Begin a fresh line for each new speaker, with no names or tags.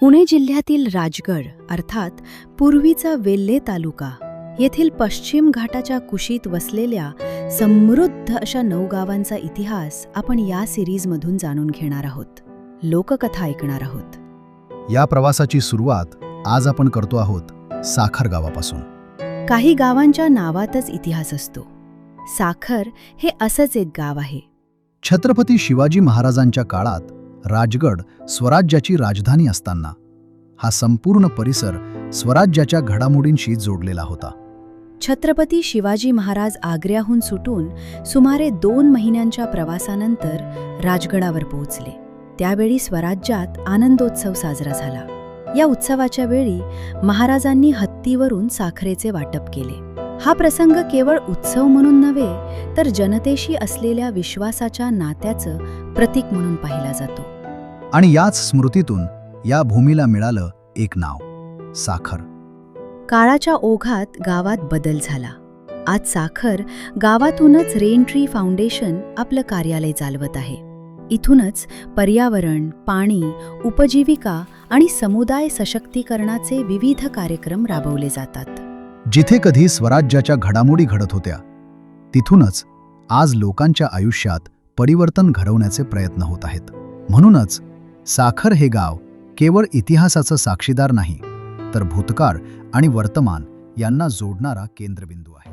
पुणे जिल्ह्यातील राजगड अर्थात पूर्वीचा वेल्हे तालुका येथील पश्चिम घाटाच्या कुशीत वसलेल्या समृद्ध अशा 9 गावांचा इतिहास आपण या सिरीजमधून जाणून घेणार आहोत. लोककथा ऐकणार आहोत.
या प्रवासाची सुरुवात आज आपण करतो आहोत साखर गावापासून.
काही गावांच्या नावातच इतिहास असतो. साखर हे असंच एक गाव आहे.
छत्रपती शिवाजी महाराजांच्या काळात राजगड स्वराज्याची राजधानी असताना हा संपूर्ण परिसर स्वराज्याच्या घडामोडींशी जोडलेला होता.
छत्रपती शिवाजी महाराज आग्र्याहून सुटून सुमारे 2 महिन्यांच्या प्रवासानंतर राजगडावर पोहोचले. त्यावेळी स्वराज्यात आनंदोत्सव साजरा झाला. या उत्सवाच्या वेळी महाराजांनी हत्तीवरून साखरेचे वाटप केले. हा प्रसंग केवळ उत्सव म्हणून नव्हे तर जनतेशी असलेल्या विश्वासाच्या नात्याचं प्रतीक म्हणून पाहिला जातो.
आणि याच स्मृतीतून या भूमीला मिळालं एक नाव, साखर.
काळाच्या ओघात गावात बदल झाला. आज साखर गावातूनच रेन ट्री फाउंडेशन आपलं कार्यालय चालवत आहे. इथूनच पर्यावरण, पाणी, उपजीविका आणि समुदाय सशक्तीकरणाचे विविध कार्यक्रम राबवले जातात.
जिथे कधी स्वराज्याच्या घडामोडी घडत होत्या तिथूनच आज लोकांच्या आयुष्यात परिवर्तन घडवण्याचे प्रयत्न होत आहेत. म्हणूनच साखर हे गाव केवळ इतिहासाचं साक्षीदार नाही तर भूतकाळ आणि वर्तमान यांना जोडणारा केंद्रबिंदू आहे.